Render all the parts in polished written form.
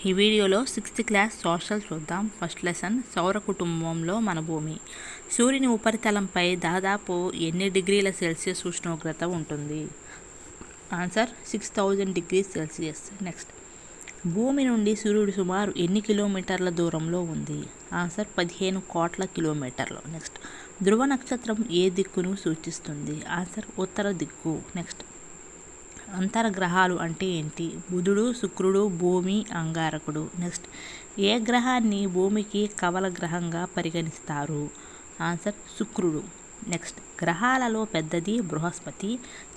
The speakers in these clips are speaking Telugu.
ఈ వీడియోలో 6th క్లాస్ సోషల్ చూద్దాం. ఫస్ట్ లెసన్ సౌర కుటుంబంలో మన భూమి. సూర్యుని ఉపరితలంపై దాదాపు ఎన్ని డిగ్రీల సెల్సియస్ ఉష్ణోగ్రత ఉంటుంది? Answer 6000 degree Celsius. నెక్స్ట్, భూమి నుండి సూర్యుడు సుమారు ఎన్ని కిలోమీటర్ల దూరంలో ఉంది? ఆన్సర్ 15 కోట్ల కిలోమీటర్లు. నెక్స్ట్, ధ్రువ నక్షత్రం ఏ దిక్కును సూచిస్తుంది? ఆన్సర్ ఉత్తర దిక్కు. నెక్స్ట్, అంతర్గ్రహాలు అంటే ఏంటి? బుధుడు, శుక్రుడు, భూమి, అంగారకుడు. నెక్స్ట్, ఏ గ్రహాన్ని భూమికి కవల గ్రహంగా పరిగణిస్తారు? ఆన్సర్ శుక్రుడు. నెక్స్ట్, గ్రహాలలో పెద్దది బృహస్పతి,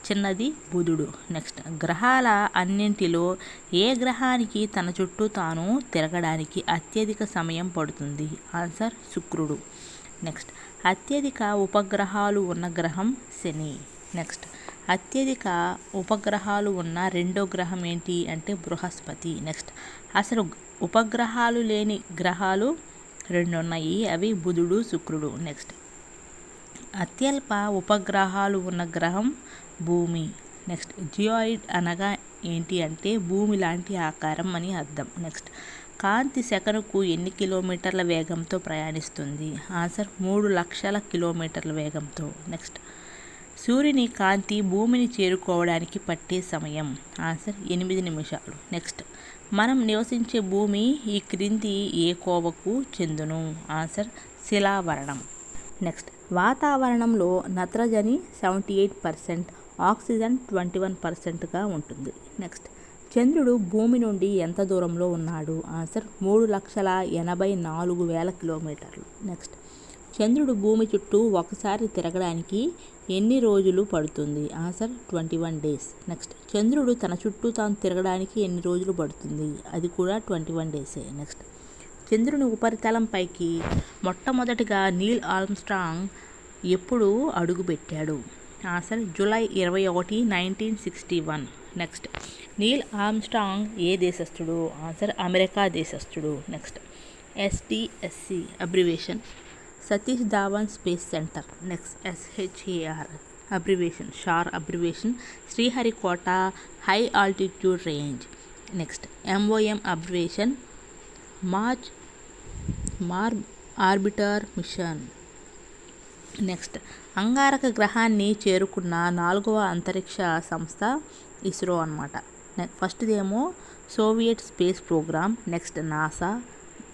చిన్నది బుధుడు. నెక్స్ట్, గ్రహాల అన్నింటిలో ఏ గ్రహానికి తన చుట్టూ తాను తిరగడానికి అత్యధిక సమయం పడుతుంది? ఆన్సర్ శుక్రుడు. నెక్స్ట్, అత్యధిక ఉపగ్రహాలు ఉన్న గ్రహం శని. నెక్స్ట్, అత్యధిక ఉపగ్రహాలు ఉన్న రెండో గ్రహం ఏంటి అంటే బృహస్పతి. నెక్స్ట్, అసలు ఉపగ్రహాలు లేని గ్రహాలు రెండు ఉన్నాయి, అవి బుధుడు, శుక్రుడు. నెక్స్ట్, అత్యల్ప ఉపగ్రహాలు ఉన్న గ్రహం భూమి. నెక్స్ట్, జియాయిడ్ అనగా ఏంటి అంటే భూమి లాంటి ఆకారం అని అర్థం. నెక్స్ట్, కాంతి సెకనుకు ఎన్ని కిలోమీటర్ల వేగంతో ప్రయాణిస్తుంది? ఆన్సర్ 3 లక్షల కిలోమీటర్ల వేగంతో. నెక్స్ట్, సూర్యుని కాంతి భూమిని చేరుకోవడానికి పట్టే సమయం? ఆన్సర్ 8 నిమిషాలు. నెక్స్ట్, మనం నివసించే భూమి ఈ క్రింది ఏ కోవకు చెందును? ఆన్సర్ శిలావరణం. నెక్స్ట్, వాతావరణంలో నత్రజని 78%, ఆక్సిజన్ 21%గా ఉంటుంది. నెక్స్ట్, చంద్రుడు భూమి నుండి ఎంత దూరంలో ఉన్నాడు? ఆన్సర్ 3,84,000 కిలోమీటర్లు. నెక్స్ట్, చంద్రుడు భూమి చుట్టూ ఒకసారి తిరగడానికి ఎన్ని రోజులు పడుతుంది? Answer 21 days. నెక్స్ట్, చంద్రుడు తన చుట్టూ తాను తిరగడానికి ఎన్ని రోజులు పడుతుంది? అది కూడా 21 డేసే. నెక్స్ట్, చంద్రుని ఉపరితలంపైకి మొట్టమొదటిగా నీల్ ఆర్మ్స్ట్రాంగ్ ఎప్పుడు అడుగుపెట్టాడు? Answer July 21, 1961. Next, Neil Armstrong ఏ దేశస్థుడు? ఆన్సర్ అమెరికా దేశస్థుడు. Next, SDSC abbreviation Satish Dhawan space centre. Next, SHAR abbreviation Shar abbreviation Sriharikota high altitude range. Next, MOM abbreviation Mars orbiter mission. Next, అంగారక గ్రహాన్ని చేరుకున్న 4వ అంతరిక్ష సంస్థ ఇస్రో అన్నమాట. ఫస్ట్ది ఏమో Soviet space programme. Next, NASA.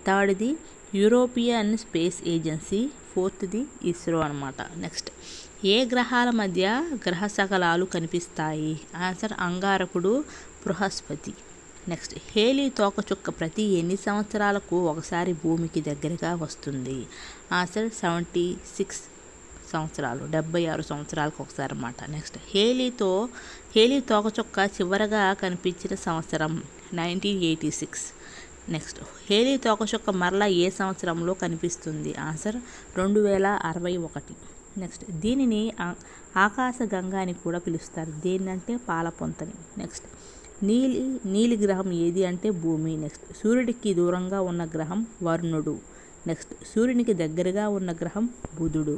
థర్డ్ది యూరోపియన్ స్పేస్ ఏజెన్సీ. ఫోర్త్ది ఇస్రో అన్నమాట. నెక్స్ట్, ఏ గ్రహాల మధ్య గ్రహ శకలాలు కనిపిస్తాయి? ఆన్సర్ అంగారకుడు, బృహస్పతి. నెక్స్ట్, హేలీ తోకచుక్క ప్రతి ఎన్ని సంవత్సరాలకు ఒకసారి భూమికి దగ్గరగా వస్తుంది? ఆన్సర్ 76 సంవత్సరాలు, 76 సంవత్సరాలకు ఒకసారి అన్నమాట. నెక్స్ట్, హేలీ తోకచుక్క చివరగా కనిపించిన సంవత్సరం 1986. నెక్స్ట్, హేలీ తోకచుక్క మరలా ఏ సంవత్సరంలో కనిపిస్తుంది? ఆన్సర్ 2061. నెక్స్ట్, దీనిని ఆకాశగంగా అని కూడా పిలుస్తారు. దేన్నంటే పాలపొంతని. నెక్స్ట్, నీలి గ్రహం ఏది అంటే భూమి. నెక్స్ట్, సూర్యుడికి దూరంగా ఉన్న గ్రహం వరుణుడు. నెక్స్ట్, సూర్యునికి దగ్గరగా ఉన్న గ్రహం బుధుడు.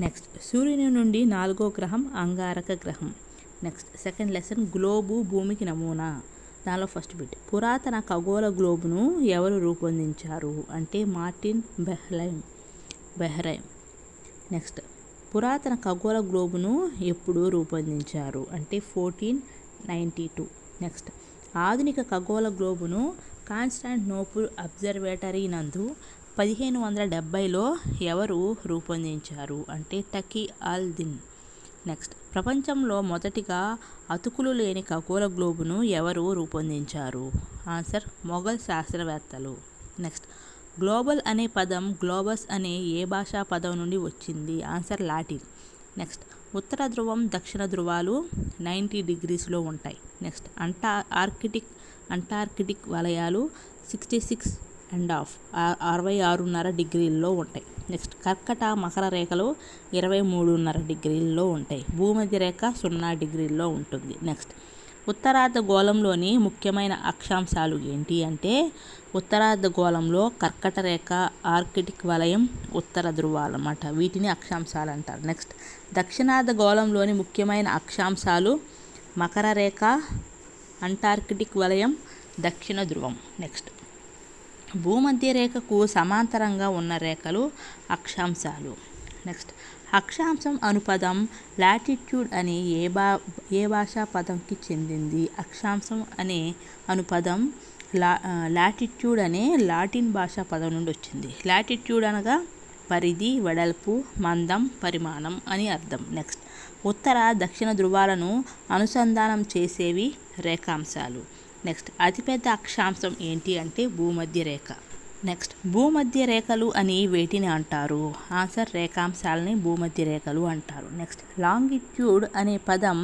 నెక్స్ట్, సూర్యుని నుండి 4వ గ్రహం అంగారక గ్రహం. నెక్స్ట్, సెకండ్ లెసన్ గ్లోబు భూమికి నమూనా. దానిలో ఫస్ట్ బిట్, పురాతన ఖగోళ గ్లోబును ఎవరు రూపొందించారు అంటే మార్టిన్ బెహ్రైమ్. నెక్స్ట్, పురాతన ఖగోళ గ్లోబును ఎప్పుడు రూపొందించారు అంటే 1492. నెక్స్ట్, ఆధునిక ఖగోళ గ్లోబును కాన్స్టాంటినోపుల్ అబ్జర్వేటరీ నందు 1570లో ఎవరు రూపొందించారు అంటే టకీ అల్ దిన్. నెక్స్ట్, ప్రపంచంలో మొదటిగా అతుకులు లేని ఖగోళ గ్లోబును ఎవరు రూపొందించారు? ఆన్సర్ మొఘల్ శాస్త్రవేత్తలు. నెక్స్ట్, గ్లోబల్ అనే పదం గ్లోబస్ అనే ఏ భాషా పదం నుండి వచ్చింది? Answer Latin. నెక్స్ట్, ఉత్తర ధ్రువం, దక్షిణ ధ్రువాలు 90 డిగ్రీస్లో ఉంటాయి. నెక్స్ట్, అంటార్కిటిక్ వలయాలు 66.5 డిగ్రీల్లో ఉంటాయి. నెక్స్ట్, కర్కట మకర రేఖలు 23.5 డిగ్రీల్లో ఉంటాయి. భూమధ్య రేఖ 0 డిగ్రీల్లో ఉంటుంది. నెక్స్ట్, ఉత్తరార్ధగోళంలోని ముఖ్యమైన అక్షాంశాలు ఏంటి అంటే ఉత్తరార్ధగోళంలో కర్కట రేఖ, ఆర్కిటిక్ వలయం, ఉత్తర ధ్రువాలు అన్నమాట. వీటిని అక్షాంశాలు అంటారు. నెక్స్ట్, దక్షిణార్ధగోళంలోని ముఖ్యమైన అక్షాంశాలు మకర రేఖ, అంటార్కిటిక్ వలయం, దక్షిణ ధ్రువం. నెక్స్ట్, భూమధ్య రేఖకు సమాంతరంగా ఉన్న రేఖలు అక్షాంశాలు. నెక్స్ట్ అక్షాంశం అనుపదం లాటిట్యూడ్ అనే ఏ భాషా పదంకి చెందింది? అక్షాంశం అనే అనుపదం లాటిట్యూడ్ అనే లాటిన్ భాషా పదం నుండి వచ్చింది. లాటిట్యూడ్ అనగా పరిధి, వెడల్పు, మందం, పరిమాణం అని అర్థం. నెక్స్ట్ ఉత్తర దక్షిణ ధృవాలను అనుసంధానం చేసేవి రేఖాంశాలు. నెక్స్ట్ అతిపెద్ద అక్షాంశం ఏంటి అంటే భూమధ్య రేఖ. నెక్స్ట్ భూమధ్య రేఖలు అని వేటిని అంటారు? ఆన్సర్ రేఖాంశాలని భూమధ్య రేఖలు అంటారు. నెక్స్ట్ లాంగిట్యూడ్ అనే పదం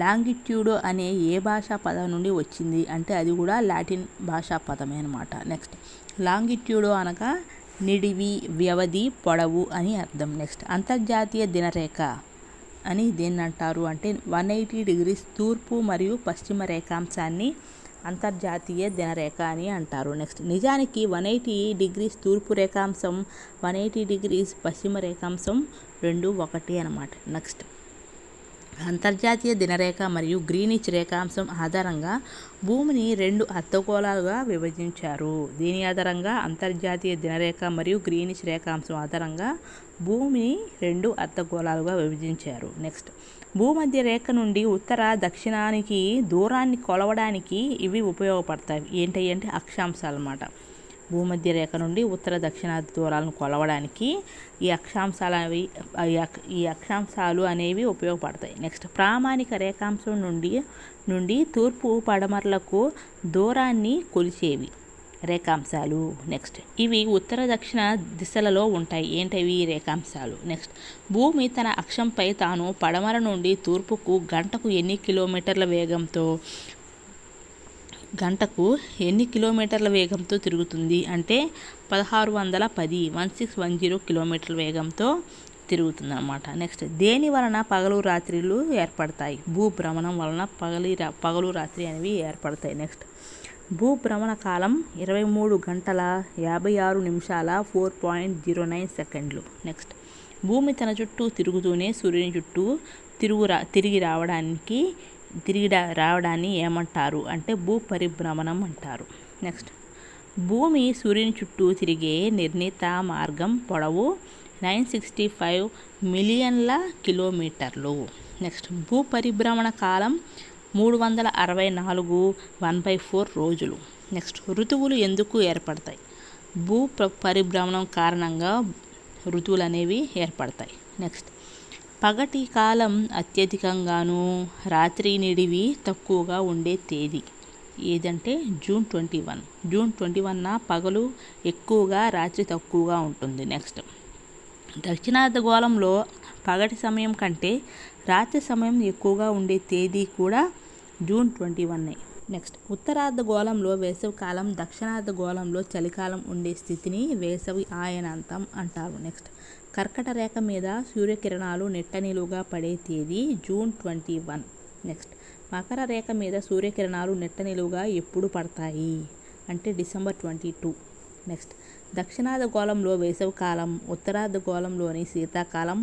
లాంగిట్యూడో అనే ఏ భాషా పదం నుండి వచ్చింది అంటే అది కూడా లాటిన్ భాషా పదమే అనమాట. నెక్స్ట్ లాంగిట్యూడో అనగా నిడివి, వ్యవధి, పొడవు అని అర్థం. నెక్స్ట్ అంతర్జాతీయ దినరేఖ అని దేన్ని అంటారు అంటే 180 degrees తూర్పు మరియు పశ్చిమ రేఖాంశాన్ని అంతర్జాతీయ దినరేఖ అని అంటారు. నెక్స్ట్ నిజానికి 180 degrees తూర్పు రేఖాంశం, 180 degrees పశ్చిమ రేఖాంశం రెండు ఒకటి అన్నమాట. నెక్స్ట్ అంతర్జాతీయ దినరేఖ మరియు గ్రీనిచ్ రేఖాంశం ఆధారంగా భూమిని రెండు అర్ధగోళాలుగా విభజించారు. దీని ఆధారంగా అంతర్జాతీయ దినరేఖ మరియు గ్రీనిచ్ రేఖాంశం ఆధారంగా భూమిని రెండు అర్ధగోళాలుగా విభజించారు. నెక్స్ట్ భూమధ్య రేఖ నుండి ఉత్తర దక్షిణానికి దూరాన్ని కొలవడానికి ఇవి ఉపయోగపడతాయి. ఏంటి అంటే అక్షాంశాలు అన్నమాట. భూమధ్య రేఖ నుండి ఉత్తర దక్షిణాది దూరాలను కొలవడానికి ఈ అక్షాంశాలు అనేవి ఉపయోగపడతాయి. నెక్స్ట్ ప్రామాణిక రేఖాంశం నుండి తూర్పు పడమరలకు దూరాన్ని కొలిచేవి రేఖాంశాలు. నెక్స్ట్ ఇవి ఉత్తర దక్షిణ దిశలలో ఉంటాయి. ఏంటవి రేఖాంశాలు? నెక్స్ట్ భూమి తన అక్షంపై తాను పడమర నుండి తూర్పుకు గంటకు ఎన్ని కిలోమీటర్ల వేగంతో తిరుగుతుంది అంటే 1610 కిలోమీటర్ల వేగంతో తిరుగుతుంది అన్నమాట. నెక్స్ట్ దేని వలన పగలు రాత్రిలు ఏర్పడతాయి? భూభ్రమణం వలన పగలు రాత్రి అనేవి ఏర్పడతాయి. నెక్స్ట్ భూభ్రమణ కాలం 23 గంటల 56 నిమిషాల 4.09 సెకండ్లు. నెక్స్ట్ భూమి తన చుట్టూ తిరుగుతూనే సూర్యుని చుట్టూ తిరిగి రావడాన్ని ఏమంటారు అంటే భూపరిభ్రమణం అంటారు. నెక్స్ట్ భూమి సూర్యుని చుట్టూ తిరిగే నిర్ణీత మార్గం పొడవు 965 మిలియన్ల కిలోమీటర్లు. నెక్స్ట్ భూపరిభ్రమణ కాలం 364 1/4 రోజులు. నెక్స్ట్ ఋతువులు ఎందుకు ఏర్పడతాయి? పరిభ్రమణం కారణంగా ఋతువులు అనేవి ఏర్పడతాయి. నెక్స్ట్ పగటి కాలం అత్యధికంగాను రాత్రి నిడివి తక్కువగా ఉండే తేదీ ఏదంటే జూన్ 21న పగలు ఎక్కువగా రాత్రి తక్కువగా ఉంటుంది. నెక్స్ట్ దక్షిణార్ధగోళంలో పగటి సమయం కంటే రాత్రి సమయం ఎక్కువగా ఉండే తేదీ కూడా జూన్ 21. నెక్స్ట్ ఉత్తరార్ధగోళంలో వేసవికాలం, దక్షిణార్ధగోళంలో చలికాలం ఉండే స్థితిని వేసవి ఆయనాంతం అంటారు. నెక్స్ట్ కర్కట రేఖ మీద సూర్యకిరణాలు నిట్టనిలువుగా పడే తేదీ జూన్ 21. నెక్స్ట్ మకర రేఖ మీద సూర్యకిరణాలు నిట్టనిలువుగా ఎప్పుడు పడతాయి అంటే డిసెంబర్ 22. నెక్స్ట్ దక్షిణార్ధగోళంలో వేసవికాలం, ఉత్తరార్ధగోళంలోని శీతాకాలం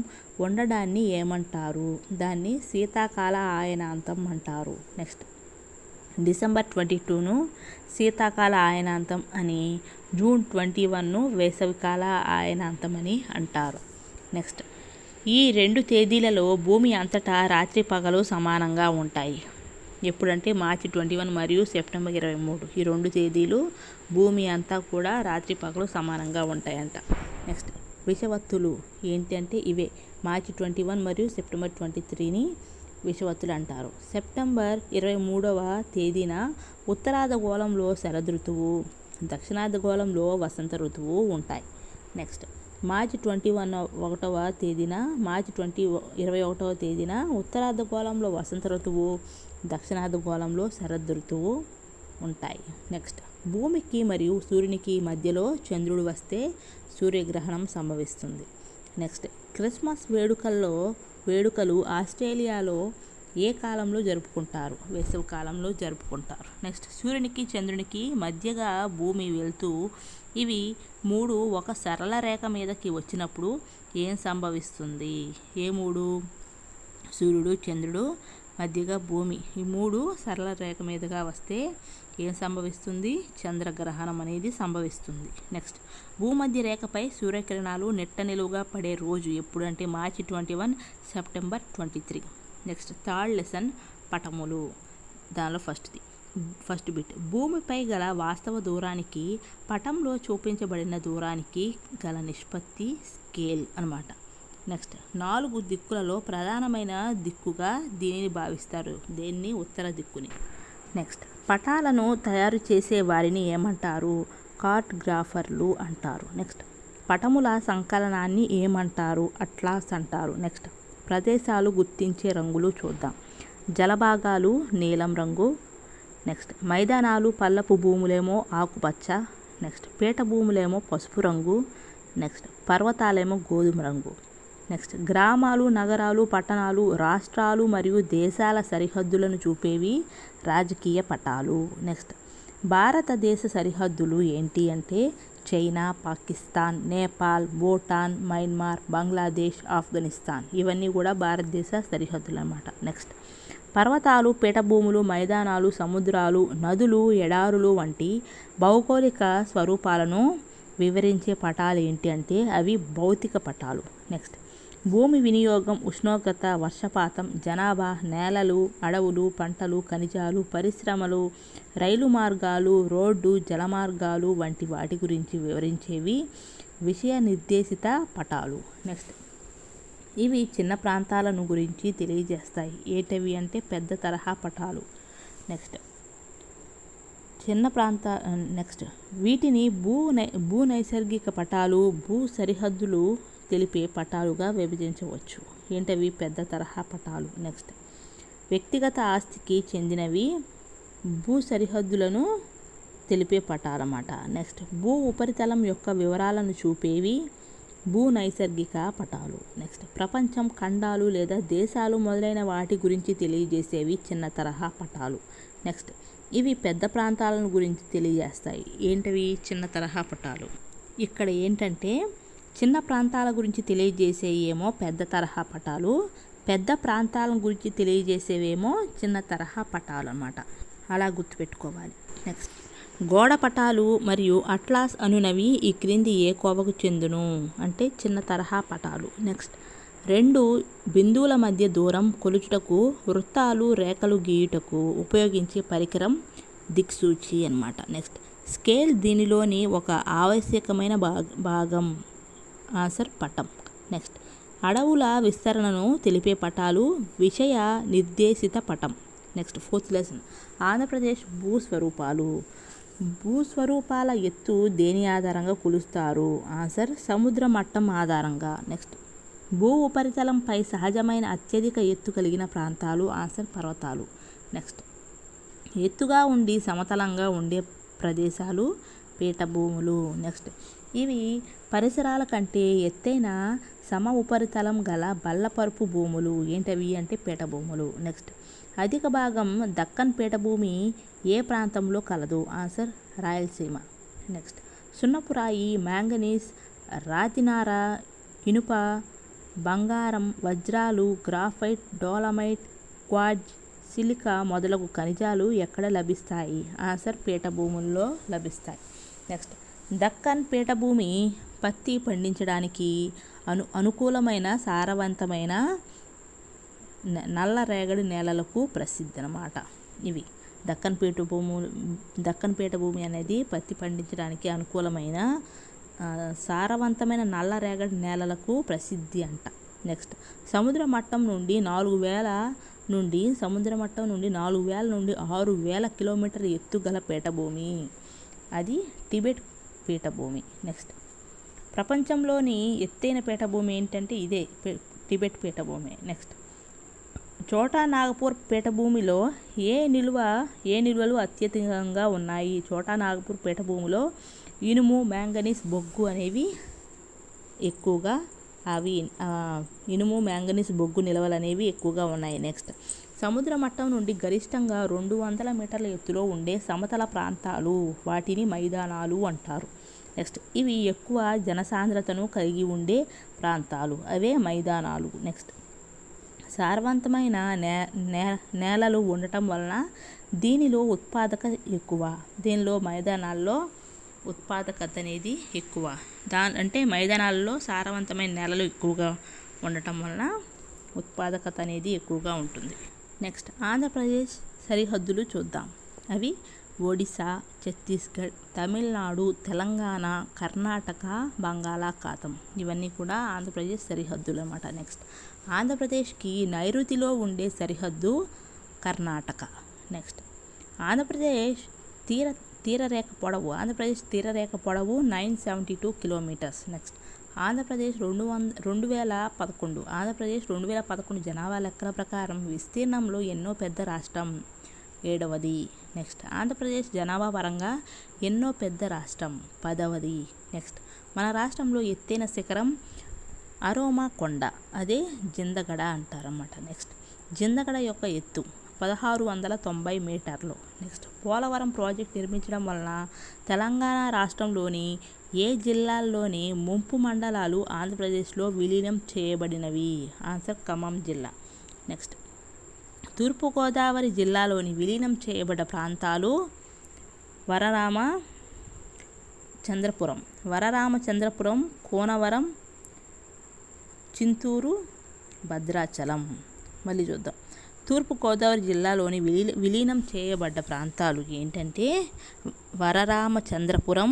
ఉండడాన్ని ఏమంటారు? దాన్ని శీతాకాల ఆయనాంతం అంటారు. నెక్స్ట్ డిసెంబర్ 22ను శీతాకాల ఆయనాంతం అని, జూన్ 21ను వేసవికాల ఆయనాంతం అని అంటారు. నెక్స్ట్ ఈ రెండు తేదీలలో భూమి అంతటా రాత్రి పగలు సమానంగా ఉంటాయి. ఎప్పుడంటే మార్చి 21 మరియు సెప్టెంబర్ 23 ఈ రెండు తేదీలు భూమి అంతా కూడా రాత్రి పగలు సమానంగా ఉంటాయంట. నెక్స్ట్ విషవత్తులు ఏంటి అంటే ఇవే మార్చి 21 మరియు సెప్టెంబర్ 23ని విషవత్తులు అంటారు. సెప్టెంబర్ 23వ తేదీన ఉత్తరార్ధగోళంలో శరదృతువు, దక్షిణార్ధగోళంలో వసంత ఋతువు ఉంటాయి. నెక్స్ట్ మార్చి 21వ తేదీన మార్చి 21వ తేదీన ఉత్తరార్ధగోళంలో వసంత ఋతువు, దక్షిణార్ధగోళంలో శరదృతువు ఉంటాయి. నెక్స్ట్ భూమికి మరియు సూర్యునికి మధ్యలో చంద్రుడు వస్తే సూర్యగ్రహణం సంభవిస్తుంది. నెక్స్ట్ క్రిస్మస్ వేడుకలు ఆస్ట్రేలియాలో ఏ కాలంలో జరుపుకుంటారు? వేసవి కాలంలో జరుపుకుంటారు. నెక్స్ట్ సూర్యునికి చంద్రునికి మధ్యగా భూమి వెళ్తూ ఇవి మూడు ఒక సరళ రేఖ మీదకి వచ్చినప్పుడు ఏం సంభవిస్తుంది? ఏ మూడు? సూర్యుడు, చంద్రుడు మధ్యగా భూమి. ఈ 3 సరళ రేఖ మీదుగా వస్తే ఏం సంభవిస్తుంది? చంద్రగ్రహణం అనేది సంభవిస్తుంది. నెక్స్ట్, భూమధ్య రేఖపై సూర్యకిరణాలు నెట్ట నిలువుగా పడే రోజు ఎప్పుడు అంటే March 21, September 23. Next, third lesson పటములు. దానిలో ఫస్ట్ బిట్, భూమిపై గల వాస్తవ దూరానికి పటంలో చూపించబడిన దూరానికి గల నిష్పత్తి స్కేల్ అన్నమాట. నెక్స్ట్, 4 దిక్కులలో ప్రధానమైన దిక్కుగా దీనిని భావిస్తారు. దేన్ని? ఉత్తర దిక్కుని. నెక్స్ట్, పటాలను తయారు చేసే వారిని ఏమంటారు? కార్టోగ్రాఫర్లు అంటారు. నెక్స్ట్, పటముల సంకలనాన్ని ఏమంటారు? అట్లాస్ అంటారు. నెక్స్ట్, ప్రదేశాలు గుర్తించే రంగులు చూద్దాం. జలభాగాలు నీలం రంగు. నెక్స్ట్, మైదానాలు పల్లపు భూములేమో ఆకుపచ్చ. నెక్స్ట్, పీట భూములేమో పసుపు రంగు. నెక్స్ట్, పర్వతాలేమో గోధుమ రంగు. నెక్స్ట్, గ్రామాలు, నగరాలు, పట్టణాలు, రాష్ట్రాలు మరియు దేశాల సరిహద్దులను చూపేవి రాజకీయ పటాలు. నెక్స్ట్, భారతదేశ సరిహద్దులు ఏంటి అంటే చైనా, పాకిస్తాన్, నేపాల్, భూటాన్, మయన్మార్, బంగ్లాదేశ్, ఆఫ్ఘనిస్తాన్. ఇవన్నీ కూడా భారతదేశ సరిహద్దులు అన్నమాట. నెక్స్ట్, పర్వతాలు, పీఠభూములు, మైదానాలు, సముద్రాలు, నదులు, ఎడారులు వంటి భౌగోళిక స్వరూపాలను వివరించే పటాలు ఏంటి అంటే అవి భౌతిక పటాలు. నెక్స్ట్, భూమి వినియోగం, ఉష్ణోగ్రత, వర్షపాతం, జనాభా, నేలలు, అడవులు, పంటలు, ఖనిజాలు, పరిశ్రమలు, రైలు మార్గాలు, రోడ్డు, జలమార్గాలు వంటి వాటి గురించి వివరించేవి విషయ నిర్దేశిత పటాలు. నెక్స్ట్, ఇవి చిన్న ప్రాంతాలను గురించి తెలియజేస్తాయి. ఏటవి అంటే పెద్ద తరహా పటాలు. నెక్స్ట్, వీటిని భూ నైసర్గిక పటాలు, భూ సరిహద్దులు తెలిపే పటాలుగా విభజించవచ్చు. ఏంటవి? పెద్ద తరహా పటాలు. నెక్స్ట్, వ్యక్తిగత ఆస్తికి చెందినవి భూ సరిహద్దులను తెలిపే పటాలన్నమాట. నెక్స్ట్, భూ ఉపరితలం యొక్క వివరాలను చూపేవి భూ నైసర్గిక పటాలు. నెక్స్ట్, ప్రపంచం, ఖండాలు లేదా దేశాలు మొదలైన వాటి గురించి తెలియజేసేవి చిన్న తరహా పటాలు. నెక్స్ట్, ఇవి పెద్ద ప్రాంతాలను గురించి తెలియజేస్తాయి. ఏంటవి? చిన్న తరహా పటాలు. ఇక్కడ ఏంటంటే చిన్న ప్రాంతాల గురించి తెలియజేసేవేమో పెద్ద తరహా పటాలు, పెద్ద ప్రాంతాల గురించి తెలియజేసేవేమో చిన్న తరహా పటాలు అన్నమాట. అలా గుర్తుపెట్టుకోవాలి. నెక్స్ట్, గోడ పటాలు మరియు అట్లాస్ అనునవి ఈ క్రింది ఏ కోవకు చెందును అంటే చిన్న తరహా పటాలు. నెక్స్ట్, 2 బిందువుల మధ్య దూరం కొలుచుటకు వృత్తాలు, రేఖలు గీయుటకు ఉపయోగించే పరికరం దిక్సూచి అన్నమాట. నెక్స్ట్, స్కేల్ దీనిలోని ఒక ఆవశ్యకమైన భాగం. ఆన్సర్ పటం. నెక్స్ట్, అడవుల విస్తరణను తెలిపే పటాలు విషయ నిర్దేశిత పటం. నెక్స్ట్, ఫోర్త్ లెసన్ ఆంధ్రప్రదేశ్ భూస్వరూపాలు. భూస్వరూపాల ఎత్తు దేని ఆధారంగా కొలుస్తారు? ఆన్సర్ సముద్ర మట్టం ఆధారంగా. నెక్స్ట్, భూ ఉపరితలంపై సహజమైన అత్యధిక ఎత్తు కలిగిన ప్రాంతాలు. ఆన్సర్ పర్వతాలు. నెక్స్ట్, ఎత్తుగా ఉండి సమతలంగా ఉండే ప్రదేశాలు పీఠభూములు. నెక్స్ట్, ఇవి పరిసరాల కంటే ఎత్తైన సమ ఉపరితలం గల బల్లపరుపు భూములు. ఏంటవి అంటే పీఠభూములు. నెక్స్ట్, అధిక భాగం దక్కన్ పీఠభూమి ఏ ప్రాంతంలో కలదు? ఆన్సర్ రాయలసీమ. నెక్స్ట్, సున్నపురాయి, మ్యాంగనీస్, రాతినార, ఇనుప, బంగారం, వజ్రాలు, గ్రాఫైట్, డోలమైట్, క్వార్ట్జ్, సిలికా మొదలగు ఖనిజాలు ఎక్కడ లభిస్తాయి? ఆన్సర్ పీఠభూముల్లో లభిస్తాయి. నెక్స్ట్, దక్కన్ పీఠభూమి పత్తి పండించడానికి అనుకూలమైన సారవంతమైన నల్ల రేగడి నేలలకు ప్రసిద్ధి అన్నమాట. ఇవి దక్కన్ పీఠభూమి అనేది పత్తి పండించడానికి అనుకూలమైన సారవంతమైన నల్ల రేగడి నేలలకు ప్రసిద్ధి అంట. నెక్స్ట్, సముద్ర మట్టం నుండి 4000 నుండి 6000 కిలోమీటర్ ఎత్తు గల పీఠభూమి అది టిబెట్ పీఠభూమి. నెక్స్ట్, ప్రపంచంలోని ఎత్తైన పీఠభూమి ఏంటంటే ఇదే టిబెట్ పీఠభూమి. నెక్స్ట్, చోటా నాగపూర్ పీఠభూమిలో ఏ నిల్వలు అత్యధికంగా ఉన్నాయి? చోటా నాగపూర్ పీఠభూమిలో ఇనుము, మ్యాంగనీస్, బొగ్గు అనేవి ఎక్కువగా ఇనుము, మ్యాంగనీస్, బొగ్గు నిల్వలు అనేవి ఎక్కువగా ఉన్నాయి. నెక్స్ట్, సముద్ర మట్టం నుండి గరిష్టంగా 200 మీటర్ల ఎత్తులో ఉండే సమతల ప్రాంతాలు వాటిని మైదానాలు అంటారు. నెక్స్ట్, ఇవి ఎక్కువ జనసాంద్రతను కలిగి ఉండే ప్రాంతాలు అవే మైదానాలు. నెక్స్ట్, సారవంతమైన నేలలు ఉండటం వలన దీనిలో ఉత్పాదక ఎక్కువ. దీనిలో మైదానాల్లో ఉత్పాదకత అనేది ఎక్కువ. అంటే మైదానాల్లో సారవంతమైన నేలలు ఎక్కువగా ఉండటం వలన ఉత్పాదకత అనేది ఎక్కువగా ఉంటుంది. నెక్స్ట్ ఆంధ్రప్రదేశ్ సరిహద్దులు చూద్దాం. అవి ఒడిశా, ఛత్తీస్గఢ్, తమిళనాడు, తెలంగాణ, కర్ణాటక, బంగాళాఖాతం. ఇవన్నీ కూడా ఆంధ్రప్రదేశ్ సరిహద్దులు అన్నమాట. నెక్స్ట్ ఆంధ్రప్రదేశ్కి నైరుతిలో ఉండే సరిహద్దు కర్ణాటక. నెక్స్ట్ ఆంధ్రప్రదేశ్ తీరరేఖ పొడవు 972 కిలోమీటర్స్. నెక్స్ట్ ఆంధ్రప్రదేశ్ 2011 జనాభా లెక్కల ప్రకారం విస్తీర్ణంలో ఎన్నో పెద్ద రాష్ట్రం, 7వది. నెక్స్ట్ ఆంధ్రప్రదేశ్ జనాభా పరంగా ఎన్నో పెద్ద రాష్ట్రం, 10వది. నెక్స్ట్ మన రాష్ట్రంలో ఎత్తైన శిఖరం అరోమా కొండ, అదే జిందగడ అంటారన్నమాట. నెక్స్ట్ జిందగడ యొక్క ఎత్తు 1690 మీటర్లు. నెక్స్ట్ పోలవరం ప్రాజెక్ట్ నిర్మించడం వలన తెలంగాణ రాష్ట్రంలోని ఏ జిల్లాల్లోని ముంపు మండలాలు ఆంధ్రప్రదేశ్లో విలీనం చేయబడినవి? ఆన్సర్ ఖమ్మం జిల్లా. నెక్స్ట్ తూర్పుగోదావరి జిల్లాలోని విలీనం చేయబడ్డ ప్రాంతాలు వరరామచంద్రపురం, కోనవరం, చింతూరు, భద్రాచలం. మళ్ళీ చూద్దాం. తూర్పుగోదావరి జిల్లాలోని విలీనం చేయబడ్డ ప్రాంతాలు ఏంటంటే వరరామచంద్రపురం,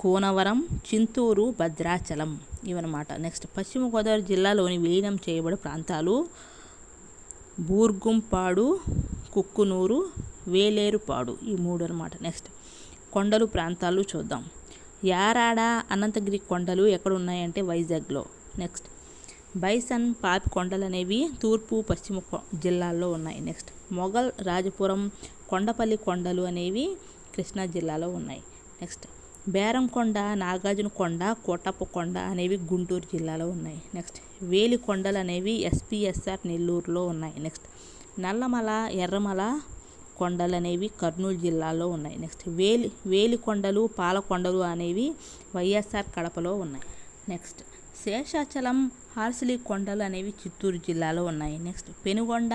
కోనవరం, చింతూరు, భద్రాచలం ఇవన్నమాట. నెక్స్ట్ పశ్చిమ గోదావరి జిల్లాలోని విలీనం చేయబడ్డ ప్రాంతాలు బూర్గుంపాడు, కుక్కునూరు, వేలేరుపాడు, ఈ 3 అన్నమాట. నెక్స్ట్ కొండలు ప్రాంతాలు చూద్దాం. యారాడ, అనంతగిరి కొండలు ఎక్కడ ఉన్నాయంటే వైజాగ్లో. నెక్స్ట్ బైసన్, పాపి కొండలు అనేవి తూర్పు పశ్చిమ జిల్లాల్లో ఉన్నాయి. నెక్స్ట్ మొఘల్, రాజపురం, కొండపల్లి కొండలు అనేవి కృష్ణా జిల్లాలో ఉన్నాయి. నెక్స్ట్ బేరంకొండ, నాగార్జున కొండ, కోటప్ప కొండ అనేవి గుంటూరు జిల్లాలో ఉన్నాయి. నెక్స్ట్ వేలి కొండలు అనేవి SPSR నెల్లూరులో ఉన్నాయి. నెక్స్ట్ నల్లమల, ఎర్రమల కొండలు అనేవి కర్నూలు జిల్లాలో ఉన్నాయి. నెక్స్ట్ వేలి కొండలు, పాలకొండలు అనేవి వైఎస్ఆర్ కడపలో ఉన్నాయి. నెక్స్ట్ శేషాచలం, హార్సిలీ కొండలు అనేవి చిత్తూరు జిల్లాలో ఉన్నాయి. నెక్స్ట్ పెనుగొండ,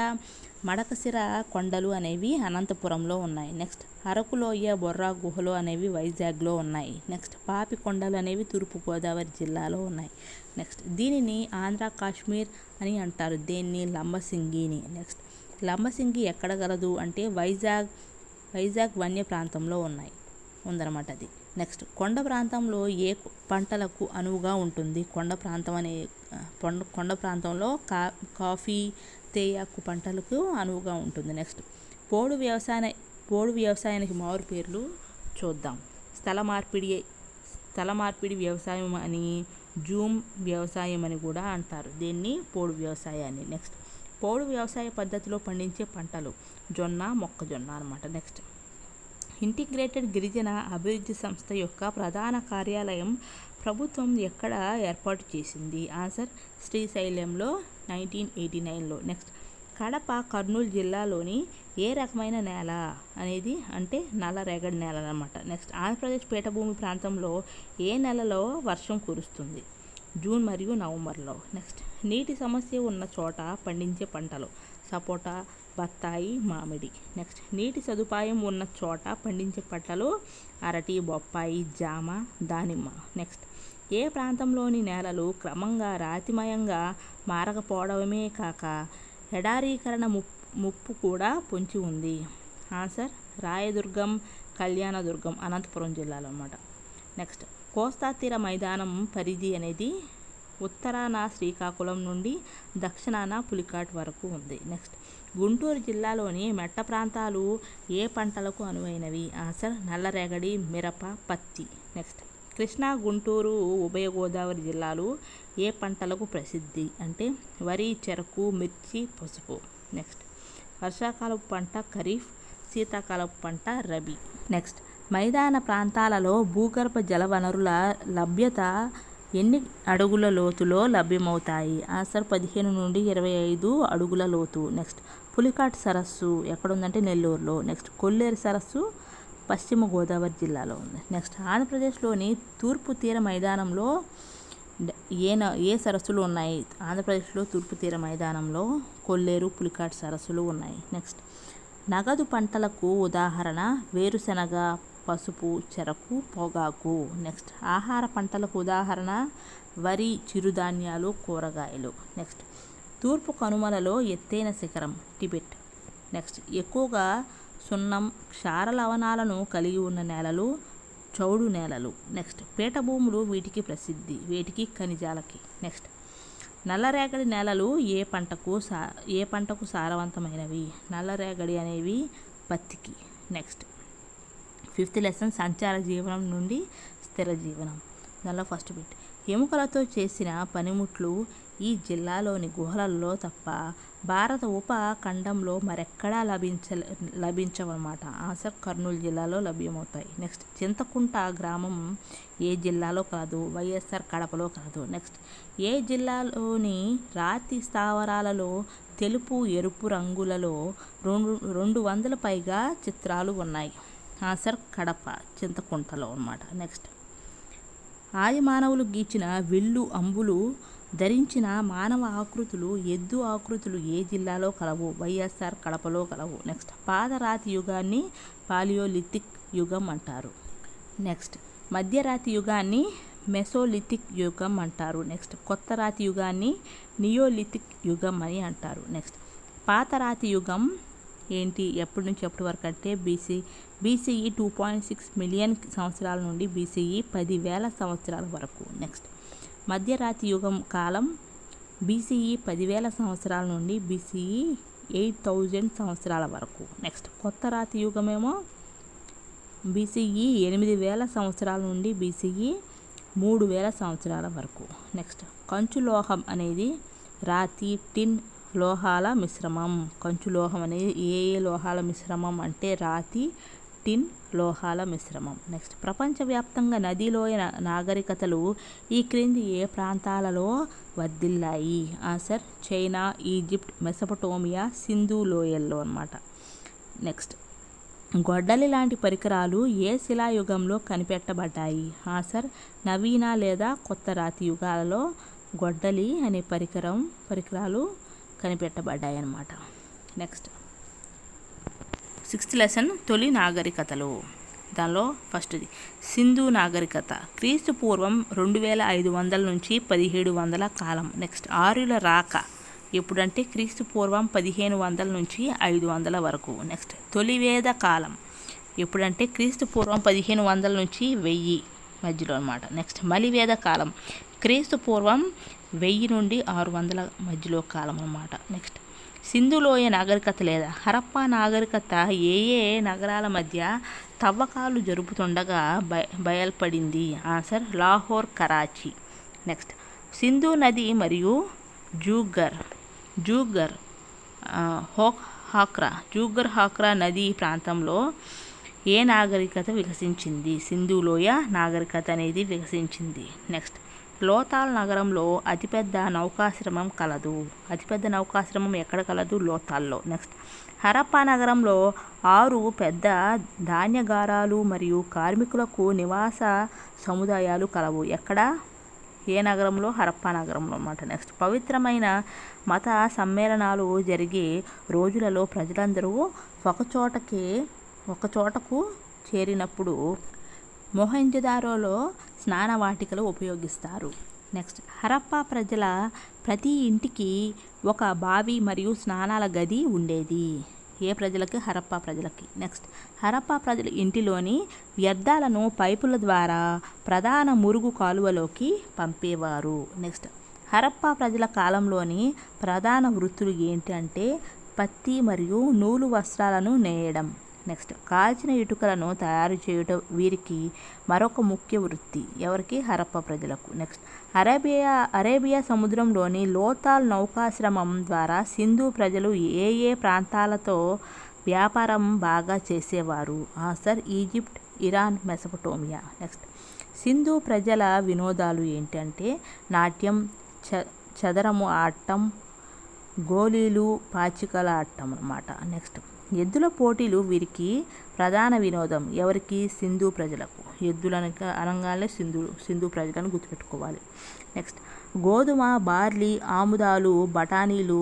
మడకశిర కొండలు అనేవి అనంతపురంలో ఉన్నాయి. నెక్స్ట్ అరకులోయ, బొర్రా గుహలు అనేవి వైజాగ్లో ఉన్నాయి. నెక్స్ట్ పాపి కొండలు అనేవి తూర్పుగోదావరి జిల్లాలో ఉన్నాయి. నెక్స్ట్ దీనిని ఆంధ్ర కాశ్మీర్ అని అంటారు. దీన్ని లంబసింగిని. నెక్స్ట్ లంబసింగి ఎక్కడ గలదు అంటే వైజాగ్ వన్య ప్రాంతంలో ఉందన్నమాట అది. నెక్స్ట్ కొండ ప్రాంతంలో ఏ పంటలకు అనువుగా ఉంటుంది? కొండ ప్రాంతంలో కాఫీ, తేయాకు పంటలకు అనువుగా ఉంటుంది. నెక్స్ట్ పోడు వ్యవసాయానికి మారు పేర్లు చూద్దాం. స్థల మార్పిడి వ్యవసాయం అని, జూమ్ వ్యవసాయం అని కూడా అంటారు. దీన్ని పోడు వ్యవసాయాన్ని. నెక్స్ట్ పోడు వ్యవసాయ పద్ధతిలో పండించే పంటలు జొన్న, మొక్కజొన్న అన్నమాట. నెక్స్ట్ ఇంటిగ్రేటెడ్ గిరిజన అభివృద్ధి సంస్థ యొక్క ప్రధాన కార్యాలయం ప్రభుత్వం ఎక్కడ ఏర్పాటు చేసింది? ఆన్సర్ శ్రీశైలంలో 1989లో. నెక్స్ట్ కడప, కర్నూలు జిల్లాలోని ఏ రకమైన నేల అనేది అంటే నల్లరేగడి నేల అన్నమాట. నెక్స్ట్ ఆంధ్రప్రదేశ్ పీఠభూమి ప్రాంతంలో ఏ నెలలో వర్షం కురుస్తుంది? జూన్ మరియు నవంబర్లో. నెక్స్ట్ నీటి సమస్య ఉన్న చోట పండించే పంటలు సపోటా, బత్తాయి, మామిడి. నెక్స్ట్ నీటి సదుపాయం ఉన్న చోట పండించే పంటలు అరటి, బొప్పాయి, జామ, దానిమ్మ. నెక్స్ట్ ఏ ప్రాంతంలోని నేలలు క్రమంగా రాతిమయంగా మారకపోవడమే కాక ఎడారీకరణ ముప్పు కూడా పొంచి ఉంది? ఆన్సర్ రాయదుర్గం, కళ్యాణదుర్గం, అనంతపురం జిల్లాలో అన్నమాట. నెక్స్ట్ కోస్తా తీర మైదానం పరిధి అనేది ఉత్తరాన శ్రీకాకుళం నుండి దక్షిణాన పులికాట్ వరకు ఉంది. నెక్స్ట్ గుంటూరు జిల్లాలోని మెట్ట ప్రాంతాలు ఏ పంటలకు అనువైనవి? ఆన్సర్ నల్లరేగడి, మిరప, పత్తి. నెక్స్ట్ కృష్ణా, గుంటూరు, ఉభయ గోదావరి జిల్లాలు ఏ పంటలకు ప్రసిద్ధి అంటే వరి, చెరకు, మిర్చి, పసుపు. నెక్స్ట్ వర్షాకాలపు పంట ఖరీఫ్, శీతాకాలపు పంట రబీ. నెక్స్ట్ మైదాన ప్రాంతాలలో భూగర్భ జల వనరుల లభ్యత ఎన్ని అడుగుల లోతులో లభ్యమవుతాయి? ఆన్సర్ 15 నుండి 25 అడుగుల లోతు. నెక్స్ట్ పులికాట్ సరస్సు ఎక్కడుందంటే నెల్లూరులో. నెక్స్ట్ కొల్లేరు సరస్సు పశ్చిమ గోదావరి జిల్లాలో ఉంది. నెక్స్ట్ ఆంధ్రప్రదేశ్లోని తూర్పు తీర మైదానంలో ఏ సరస్సులు ఉన్నాయి? ఆంధ్రప్రదేశ్లో తూర్పు తీర మైదానంలో కొల్లేరు, పులికాట్ సరస్సులు ఉన్నాయి. నెక్స్ట్, నగదు పంటలకు ఉదాహరణ వేరుశనగ, పసుపు, చెరకు, పొగాకు. నెక్స్ట్, ఆహార పంటలకు ఉదాహరణ వరి, చిరుధాన్యాలు, కూరగాయలు. నెక్స్ట్, తూర్పు కనుమలలో ఎత్తైన శిఖరం టిబెట్. నెక్స్ట్, ఎక్కువగా సున్నం, క్షార లవణాలను కలిగి ఉన్న నేలలు చౌడు నేలలు. నెక్స్ట్, పీఠభూములు వీటికి ప్రసిద్ధి, వేటికి ఖనిజాలకి. నెక్స్ట్, నల్లరేగడి నేలలు ఏ పంటకు సారవంతమైనవి? నల్లరేగడి అనేవి పత్తికి. నెక్స్ట్, 5th లెసన్ సంచార జీవనం నుండి స్థిర జీవనం. దానిలో ఫస్ట్ బిట్, ఎముకలతో చేసిన పనిముట్లు ఈ జిల్లాలోని గుహలలో తప్ప భారత ఉపఖండంలో మరెక్కడా లభించవన్నమాట. ఆన్సర్ కర్నూలు జిల్లాలో లభ్యమవుతాయి. నెక్స్ట్, చింతకుంట గ్రామం ఏ జిల్లాలో కలదు? వైఎస్ఆర్ కడపలో కలదు. నెక్స్ట్, ఏ జిల్లాలోని రాతి స్థావరాలలో తెలుపు, ఎరుపు రంగులలో 200 పైగా చిత్రాలు ఉన్నాయి? ఆన్సర్ కడప, చింతకుంటలో అన్నమాట. నెక్స్ట్, ఆది మానవులు గీచిన విల్లు, అంబులు ధరించిన మానవ ఆకృతులు, ఎద్దు ఆకృతులు ఏ జిల్లాలో కలవు? వైఎస్ఆర్ కడపలో కలవు. నెక్స్ట్, పాతరాతి యుగాన్ని పాలియోలిథిక్ యుగం అంటారు. నెక్స్ట్, మధ్యరాతి యుగాన్ని మెసోలిథిక్ యుగం అంటారు. నెక్స్ట్, కొత్త రాతి యుగాన్ని నియోలిథిక్ యుగం అని అంటారు. నెక్స్ట్, పాతరాతి యుగం ఏంటి? ఎప్పటి నుంచి ఎప్పటి వరకు అంటే బీసీఈ 2.6 మిలియన్ సంవత్సరాల నుండి బీసీఈ 10,000 సంవత్సరాల వరకు. నెక్స్ట్, మధ్యరాతి యుగం కాలం బీసీఈ 10,000 సంవత్సరాల నుండి బీసీఈ 8,000 సంవత్సరాల వరకు. నెక్స్ట్, కొత్త రాతి యుగమేమో బీసీఈ 8,000 సంవత్సరాల నుండి బీసీఈ 3,000 సంవత్సరాల వరకు. నెక్స్ట్, కంచు లోహం అనేది రాతి, టిన్ లోహాల మిశ్రమం. కంచు లోహం అనేది ఏ లోహాల మిశ్రమం అంటే రాతి, టిన్ లోహాల మిశ్రమం. నెక్స్ట్, ప్రపంచవ్యాప్తంగా నదిలోయ నాగరికతలు ఈ క్రింది ఏ ప్రాంతాలలో వర్ధిల్లాయి? ఆన్సర్ చైనా, ఈజిప్ట్, మెసొపటోమియా, సింధు లోయల్లో అన్నమాట. నెక్స్ట్, గొడ్డలి లాంటి పరికరాలు ఏ శిలాయుగంలో కనిపెట్టబడ్డాయి? ఆన్సర్ నవీన లేదా కొత్త రాతి యుగాలలో గొడ్డలి అనే పరికరాలు కనిపెట్టబడ్డాయి అన్నమాట. నెక్స్ట్, 6th లెసన్ తొలి నాగరికతలు. దానిలో ఫస్ట్ది సింధు నాగరికత, క్రీస్తు పూర్వం 2500 నుంచి 1700 కాలం. నెక్స్ట్, ఆర్యుల రాక ఎప్పుడంటే క్రీస్తు పూర్వం 1500 నుంచి 500 వరకు. నెక్స్ట్, తొలివేద కాలం ఎప్పుడంటే క్రీస్తు పూర్వం 1500 నుంచి 1000 మధ్యలో అన్నమాట. నెక్స్ట్, మలివేద కాలం క్రీస్తు పూర్వం 1000 నుండి 600 మధ్యలో కాలం అన్నమాట. నెక్స్ట్, సింధులోయ నాగరికత లేదా హరప్పా నాగరికత ఏ నగరాల మధ్య తవ్వకాలు జరుపుతుండగా బయల్పడింది? ఆన్సర్ లాహోర్, కరాచీ. నెక్స్ట్, సింధు నది మరియు జూగర్ హాక్రా నది ప్రాంతంలో ఏ నాగరికత వికసించింది? సింధులోయ నాగరికత అనేది వికసించింది. నెక్స్ట్, లోతాల్ నగరంలో అతిపెద్ద నౌకాశ్రమం కలదు. అతిపెద్ద నౌకాశ్రమం ఎక్కడ కలదు? లోతాల్లో. నెక్స్ట్, హరప్పా నగరంలో 6 పెద్ద ధాన్యగారాలు మరియు కార్మికులకు నివాస సముదాయాలు కలవు. ఎక్కడ? ఏ నగరంలో? హరప్పా నగరంలో అన్నమాట. నెక్స్ట్, పవిత్రమైన మత సమ్మేళనాలు జరిగే రోజులలో ప్రజలందరూ ఒకచోటకు చేరినప్పుడు మొహంజదారోలో స్నానవాటికలు ఉపయోగిస్తారు. నెక్స్ట్, హరప్పా ప్రజల ప్రతి ఇంటికి ఒక బావి మరియు స్నానాల గది ఉండేది. ఏ ప్రజలకి? హరప్పా ప్రజలకి. నెక్స్ట్, హరప్పా ప్రజల ఇంటిలోని వ్యర్థాలను పైపుల ద్వారా ప్రధాన మురుగు కాలువలోకి పంపేవారు. నెక్స్ట్, హరప్పా ప్రజల కాలంలోని ప్రధాన వృత్తులు ఏంటి అంటే పత్తి మరియు నూలు వస్త్రాలను నేయడం. నెక్స్ట్, కాల్చిన ఇటుకలను తయారు చేయడం వీరికి మరొక ముఖ్య వృత్తి. ఎవరికి? హరప్పా ప్రజలకు. నెక్స్ట్, అరేబియా సముద్రంలోని లోతాల్ నౌకాశ్రమం ద్వారా సింధు ప్రజలు ఏ ప్రాంతాలతో వ్యాపారం బాగా చేసేవారు? Answer Egypt, Iran, Mesopotamia. Next, Sindhu ప్రజల వినోదాలు ఏంటంటే నాట్యం, చదరము ఆడటం, గోళీలు, పాచికల ఆడటం అన్నమాట. నెక్స్ట్, ఎద్దుల పోటీలు వీరికి ప్రధాన వినోదం. ఎవరికి? సింధు ప్రజలకు. ఎద్దులను అనగానే సింధు ప్రజలను గుర్తుపెట్టుకోవాలి. నెక్స్ట్, గోధుమ, బార్లీ, ఆముదాలు, బఠానీలు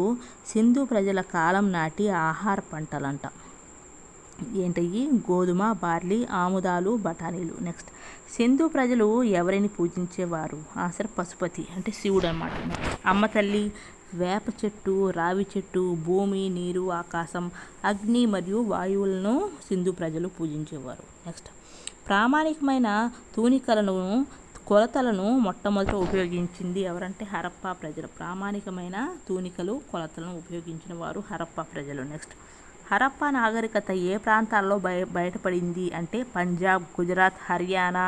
సింధు ప్రజల కాలం నాటి ఆహార పంటలంట. ఏంటయ్యి? గోధుమ, బార్లీ, ఆముదాలు, బఠానీలు. నెక్స్ట్, సింధు ప్రజలు ఎవరిని పూజించేవారు? ఆన్సర్ పశుపతి అంటే శివుడు అన్నమాట. అమ్మ తల్లి, వేప చెట్టు, రావి చెట్టు, భూమి, నీరు, ఆకాశం, అగ్ని మరియు వాయువులను సింధు ప్రజలు పూజించేవారు. నెక్స్ట్, ప్రామాణికమైన తూనికలను, కొలతలను మొట్టమొదట ఉపయోగించింది ఎవరంటే హరప్పా ప్రజలు. ప్రామాణికమైన తూనికలు, కొలతలను ఉపయోగించిన వారు హరప్పా ప్రజలు. నెక్స్ట్, హరప్పా నాగరికత ఏ ప్రాంతాల్లో బయటపడింది అంటే పంజాబ్, గుజరాత్, హర్యానా,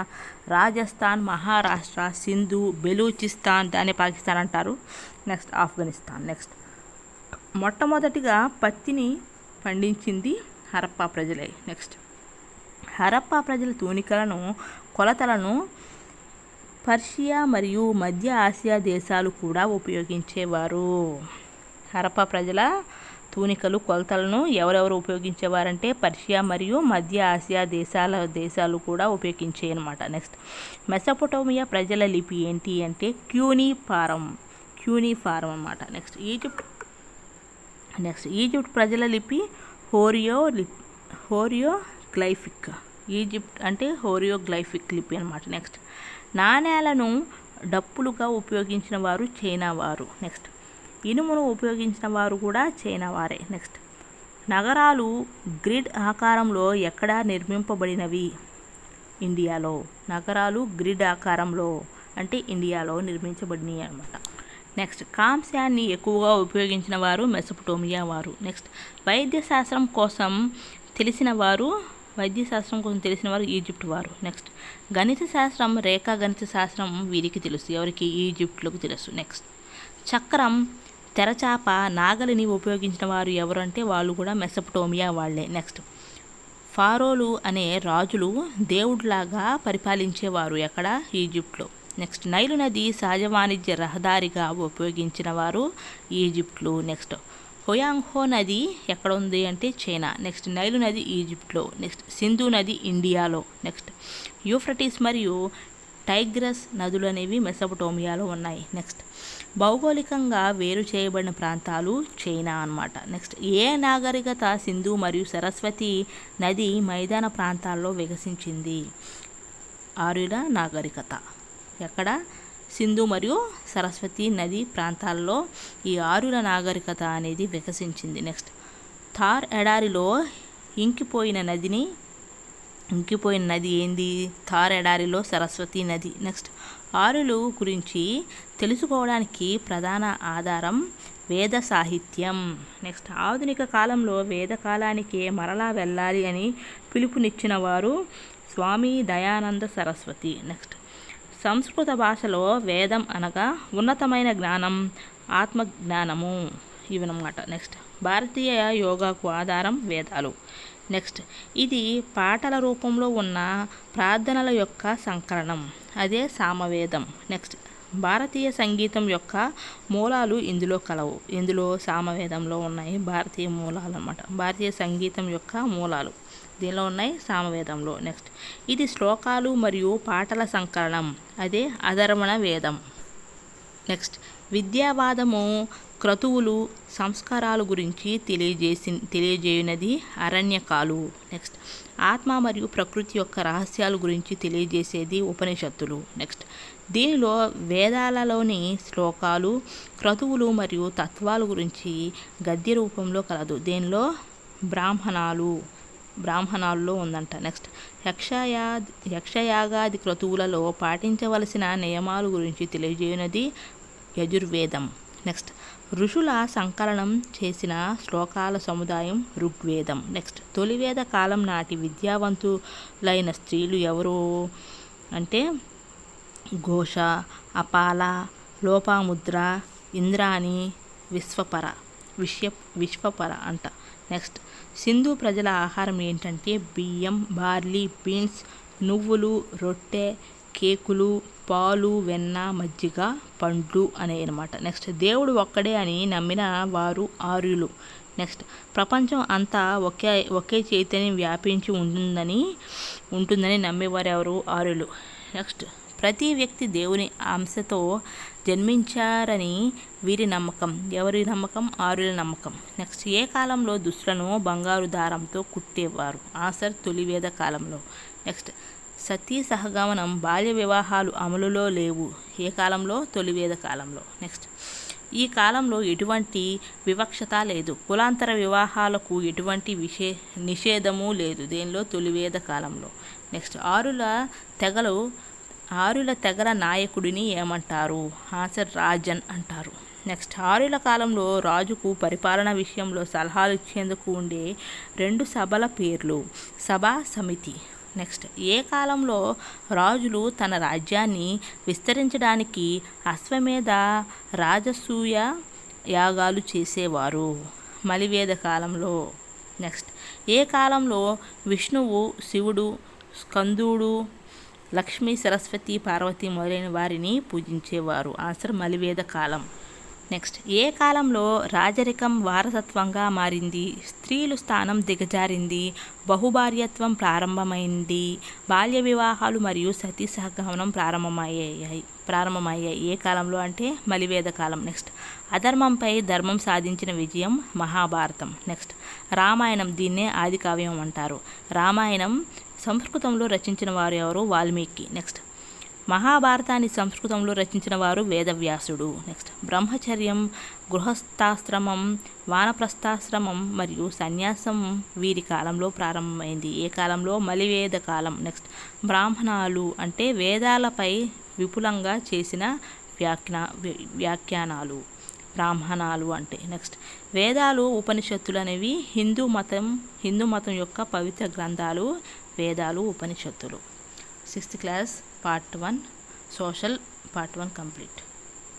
రాజస్థాన్, మహారాష్ట్ర, సింధు, బెలూచిస్తాన్, దాన్ని పాకిస్తాన్ అంటారు. నెక్స్ట్, ఆఫ్ఘనిస్తాన్. నెక్స్ట్, మొట్టమొదటిగా పత్తిని పండించింది హరప్పా ప్రజలే. నెక్స్ట్, హరప్పా ప్రజల తూనికలను, కొలతలను పర్షియా మరియు మధ్య ఆసియా దేశాలు కూడా ఉపయోగించేవారు. హరప్పా ప్రజల తూనికలు, కొలతలను ఎవరెవరు ఉపయోగించేవారంటే పర్షియా మరియు మధ్య ఆసియా దేశాలు కూడా ఉపయోగించాయి అన్నమాట. నెక్స్ట్, మెసొపొటేమియా ప్రజల లిపి ఏంటి అంటే క్యూనిఫారం అన్నమాట. నెక్స్ట్, ఈజిప్ట్ ప్రజల లిపి హోరియోగ్లైఫిక్. ఈజిప్ట్ అంటే హోరియోగ్లైఫిక్ లిపి అన్నమాట. నెక్స్ట్, నాణేలను డప్పులుగా ఉపయోగించిన వారు చైనా వారు. నెక్స్ట్, ఇనుమును ఉపయోగించిన వారు కూడా చైనా వారే. నెక్స్ట్, నగరాలు గ్రిడ్ ఆకారంలో ఎక్కడ నిర్మింపబడినవి? ఇండియాలో. నగరాలు గ్రిడ్ ఆకారంలో అంటే ఇండియాలో నిర్మించబడినవి అన్నమాట. నెక్స్ట్, కాంస్యాన్ని ఎక్కువగా ఉపయోగించిన వారు మెసొపొటేమియా వారు. నెక్స్ట్, వైద్యశాస్త్రం కోసం తెలిసిన వారు ఈజిప్ట్ వారు. నెక్స్ట్, గణిత శాస్త్రం, రేఖా గణిత శాస్త్రం వీరికి తెలుసు. ఎవరికి? ఈజిప్ట్లకు తెలుసు. నెక్స్ట్, చక్రం, తెరచాప, నాగలిని ఉపయోగించిన వారు ఎవరు అంటే వాళ్ళు కూడా మెసొపొటేమియా వాళ్ళే. నెక్స్ట్, ఫారోలు అనే రాజులు దేవుడిలాగా పరిపాలించేవారు. ఎక్కడ? ఈజిప్ట్లో. నెక్స్ట్, నైలు నది సహజ వాణిజ్య రహదారిగా ఉపయోగించిన వారు ఈజిప్ట్లు. నెక్స్ట్, హోయాంగ్హో నది ఎక్కడ ఉంది అంటే చైనా. నెక్స్ట్, నైలు నది ఈజిప్ట్లో. నెక్స్ట్, సింధు నది ఇండియాలో. నెక్స్ట్, యూఫ్రటీస్ మరియు టైగ్రస్ నదులు అనేవి మెసొపొటేమియాలో ఉన్నాయి. నెక్స్ట్, భౌగోళికంగా వేరు చేయబడిన ప్రాంతాలు చైనా అన్నమాట. నెక్స్ట్, ఏ నాగరికత సింధు మరియు సరస్వతి నది మైదాన ప్రాంతాల్లో వికసించింది? ఆర్యుల నాగరికత. ఎక్కడ? సింధు మరియు సరస్వతి నది ప్రాంతాల్లో ఈ ఆర్యుల నాగరికత అనేది వికసించింది. నెక్స్ట్, థార్ ఎడారిలో ఇంకిపోయిన నది ఏంది? థార్ ఎడారిలో సరస్వతి నది. నెక్స్ట్, ఆర్యులు గురించి తెలుసుకోవడానికి ప్రధాన ఆధారం వేద సాహిత్యం. నెక్స్ట్, ఆధునిక కాలంలో వేద కాలానికే మరలా వెళ్ళాలి అని పిలుపునిచ్చిన వారు స్వామి దయానంద సరస్వతి. నెక్స్ట్, సంస్కృత భాషలో వేదం అనగా ఉన్నతమైన జ్ఞానం, ఆత్మజ్ఞానము ఇవన్నమాట. నెక్స్ట్, భారతీయ యోగాకు ఆధారం వేదాలు. నెక్స్ట్, ఇది పాటల రూపంలో ఉన్న ప్రార్థనల యొక్క సంకలనం, అదే సామవేదం. నెక్స్ట్, భారతీయ సంగీతం యొక్క మూలాలు ఇందులో కలవు. ఇందులో సామవేదంలో ఉన్నాయి భారతీయ మూలాలు అన్నమాట. భారతీయ సంగీతం యొక్క మూలాలు దీనిలో ఉన్నాయి సామవేదంలో. నెక్స్ట్, ఇది శ్లోకాలు మరియు పాటల సంకలనం, అదే అధర్వణ వేదం. నెక్స్ట్, విద్యావాదము, క్రతువులు, సంస్కారాల గురించి తెలియజేయునది అరణ్యకాలు. నెక్స్ట్, ఆత్మ మరియు ప్రకృతి యొక్క రహస్యాల గురించి తెలియజేసేది ఉపనిషత్తులు. నెక్స్ట్, దీనిలో వేదాలలోని శ్లోకాలు, క్రతువులు మరియు తత్వాల గురించి గద్య రూపంలో కలదు. దీనిలో బ్రాహ్మణాల్లో ఉందంట. నెక్స్ట్, యక్షయాగాది క్రతువులలో పాటించవలసిన నియమాల గురించి తెలియజేయునది యజుర్వేదం. నెక్స్ట్, ఋషుల సంకలనం చేసిన శ్లోకాల సముదాయం ఋగ్వేదం. నెక్స్ట్, తొలివేద కాలం నాటి విద్యావంతులైన స్త్రీలు ఎవరు అంటే ఘోష, అపాల, లోపాముద్ర, ఇంద్రాణి, విశ్వపర అంట. నెక్స్ట్, సింధు ప్రజల ఆహారం ఏంటంటే బియ్యం, బార్లీ, బీన్స్, నువ్వులు, రొట్టె, కేకులు, పాలు, వెన్న, మజ్జిగ, పండ్లు అనే అనమాట. నెక్స్ట్, దేవుడు ఒక్కడే అని నమ్మిన వారు ఆర్యులు. నెక్స్ట్ ప్రపంచం అంతా ఒకే చైతన్యం వ్యాపించి ఉంటుందని నమ్మేవారు ఎవరు? ఆర్యులు. నెక్స్ట్ ప్రతి వ్యక్తి దేవుని అంశతో జన్మించారని వీరి నమ్మకం. ఎవరి నమ్మకం? ఆర్యుల నమ్మకం. నెక్స్ట్ ఏ కాలంలో దుస్తులను బంగారు దారంతో కుట్టేవారు? ఆన్సర్ తొలివేద కాలంలో. నెక్స్ట్ సతీ సహగమనం, బాల్య వివాహాలు అమలులో లేవు. ఏ కాలంలో? తొలివేద కాలంలో. నెక్స్ట్ ఈ కాలంలో ఎటువంటి వివక్షత లేదు. కులాంతర వివాహాలకు ఎటువంటి నిషేధము లేదు. దేనిలో? తొలివేద కాలంలో. నెక్స్ట్ ఆర్యుల తెగల నాయకుడిని ఏమంటారు? ఆన్సర్ రాజన్ అంటారు. నెక్స్ట్ ఆర్యుల కాలంలో రాజుకు పరిపాలన విషయంలో సలహాలు ఇచ్చేందుకు ఉండే 2 సభల పేర్లు. సభ, సమితి. నెక్స్ట్ ఏ కాలంలో రాజులు తన రాజ్యాన్ని విస్తరించడానికి అశ్వమేధ రాజసూయ యాగాలు చేసేవారు? మలివేద కాలంలో. నెక్స్ట్ ఏ కాలంలో విష్ణువు, శివుడు, స్కందుడు, లక్ష్మీ, సరస్వతి, పార్వతి మొదలైన వారిని పూజించేవారు? ఆన్సర్ మలివేద కాలం. నెక్స్ట్ ఏ కాలంలో రాజరికం వారసత్వంగా మారింది? స్త్రీలు స్థానం దిగజారింది. బహుభార్యత్వం ప్రారంభమైంది. బాల్య వివాహాలు మరియు సతీ సహగమనం ప్రారంభమయ్యాయి. ఏ కాలంలో అంటే మలివేద కాలం. నెక్స్ట్ అధర్మంపై ధర్మం సాధించిన విజయం మహాభారతం. నెక్స్ట్ రామాయణం, దీన్నే ఆది కావ్యం అంటారు. రామాయణం సంస్కృతంలో రచించిన వారు ఎవరు? వాల్మీకి. నెక్స్ట్ మహాభారతాన్ని సంస్కృతంలో రచించిన వారు వేదవ్యాసుడు. నెక్స్ట్ బ్రహ్మచర్యం, గృహస్థాశ్రమం, వానప్రస్థాశ్రమం మరియు సన్యాసం వీరి కాలంలో ప్రారంభమైంది. ఏ కాలంలో? మలివేద కాలం. నెక్స్ట్ బ్రాహ్మణాలు అంటే వేదాలపై విపులంగా చేసిన వ్యాఖ్యానాలు బ్రాహ్మణాలు అంటే. నెక్స్ట్ వేదాలు, ఉపనిషత్తులు అనేవి హిందూ మతం యొక్క పవిత్ర గ్రంథాలు. వేదాలు, ఉపనిషత్తులు. 6th class part 1 social part 1 complete.